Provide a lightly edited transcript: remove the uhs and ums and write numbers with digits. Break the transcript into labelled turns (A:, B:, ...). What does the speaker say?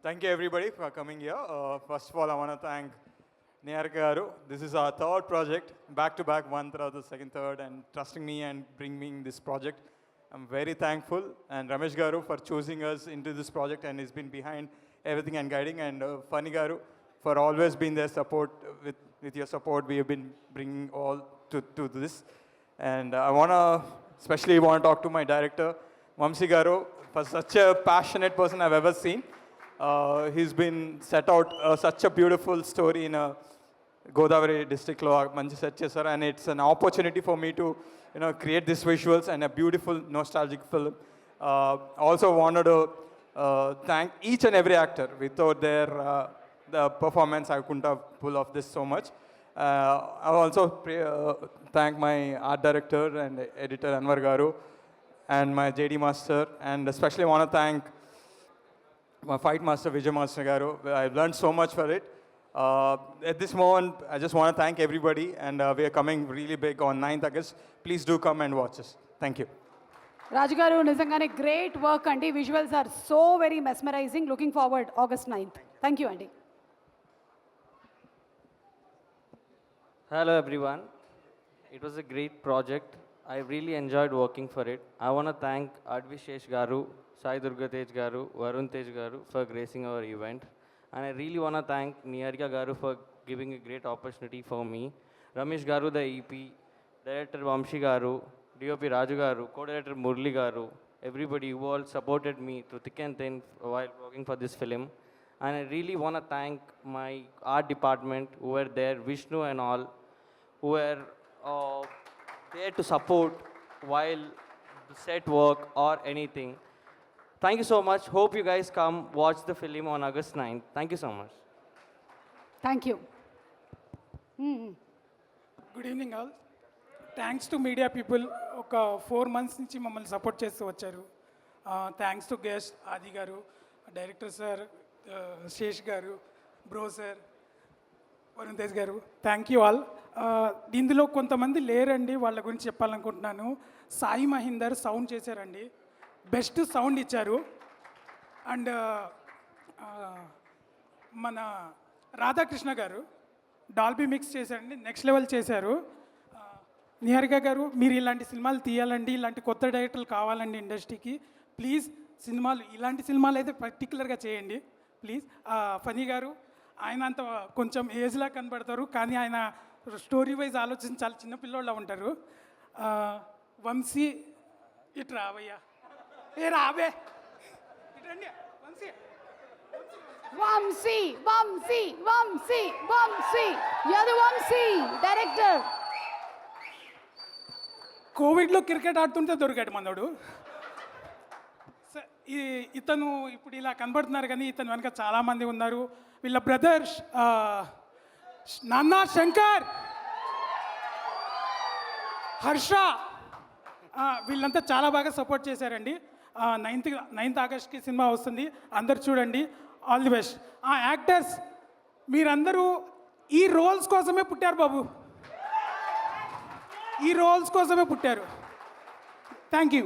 A: Thank you everybody for coming here. First of all, I want to thank Niharika Garu. This is our third project, back to back, one third, the second, third, and trusting me and bringing this project. I'm very thankful, and Ramesh Garu for choosing us into this project, and he's been behind everything and guiding, and Fani Garu for always being there support. With your support, we have been bringing all to this. And I want to especially want to talk to my director, Vamsi Garu, for such a passionate person I've ever seen. He's been set out such a beautiful story in a Godavari district lo manchi set chesaru, and it's an opportunity for me to create these visuals and a beautiful nostalgic film. Also wanted to thank each and every actor. Without their the performance, I couldn't have pulled off this so much. I also thank my art director and editor Anwar Garu and my JD master, and especially want to thank my fight master Vijay Master Garu. I've learned so much for it. At this moment, I just want to thank everybody, and we are coming really big on 9th August. Please do come and watch us. Thank you.
B: Raju garu, nizangane great work andi. Visuals are so very mesmerizing. Looking forward August 9th. Thank you, Andy.
C: Hello everyone. It was a great project. I really enjoyed working for it. I want to thank Advishesh Garu, Sai Durga Tej Garu, Varun Tej Garu for gracing our event. And I really want to thank Niharika Garu for giving a great opportunity for me. Ramesh Garu, the EP, Director Vamshi Garu, DOP Raju Garu, Co-Director Murli Garu, everybody who all supported me through thick and thin while working for this film. And I really want to thank my art department who were there, Vishnu and all, who were there to support while the set work or anything. Thank you so much. Hope you guys come watch the film on August 9th. Thank you so much.
B: Thank you.
D: Good evening all. Thanks to media people. ఒక 4 months నుంచి మమ్మల్ని support చేస్తూ వచ్చారు. Thanks to guest ఆది గారు, director sir Sesh గారు, bro sir, Varun Tej గారు, thank you all. ఇందులో కొంతమంది లేరండి, వాళ్ళ గురించి చెప్పాలనుకుంటున్నాను. సాయి మహీందర్ సౌండ్ చేశారండి, బెస్ట్ సౌండ్ ఇచ్చారు. అండ్ మన రాధాకృష్ణ గారు డాల్బీ మిక్స్ చేశారండి, నెక్స్ట్ లెవెల్ చేశారు. నిహారిక గారు, మీరు ఇలాంటి సినిమాలు తీయాలండి, ఇలాంటి కొత్త డైరెక్టర్లు కావాలండి ఇండస్ట్రీకి. ప్లీజ్ సినిమాలు, ఇలాంటి సినిమాలు అయితే పర్టికులర్గా చేయండి ప్లీజ్. ఫనీ గారు, ఆయన అంత కొంచెం ఏజ్లా కనబడతారు, కానీ ఆయన స్టోరీ వైజ్ ఆలోచించి చాలా చిన్నపిల్లోళ్ళ ఉంటారు. వంశీ, ఇటు రావయ్యా, ఏ రావే, ఇటండి Vamsi.
B: Vamsi, Vamsi, Vamsi, Vamsi. You're the Vamsi director.
D: కోవిడ్లో క్రికెట్ ఆడుతుంటే దొరికాడు మనోడు. ఇతను ఇప్పుడు ఇలా కనబడుతున్నారు, కానీ ఇతను వెనక చాలామంది ఉన్నారు. వీళ్ళ బ్రదర్స్ నాన్న శంకర్, హర్ష, వీళ్ళంతా చాలా బాగా సపోర్ట్ చేశారండి. 9th ఆగస్ట్కి సినిమా వస్తుంది, అందరు చూడండి. All the best. యాక్టర్స్, మీరందరూ ఈ రోల్స్ కోసమే పుట్టారు బాబు, ఈ రోల్స్ కోసమే పుట్టారు. Thank you.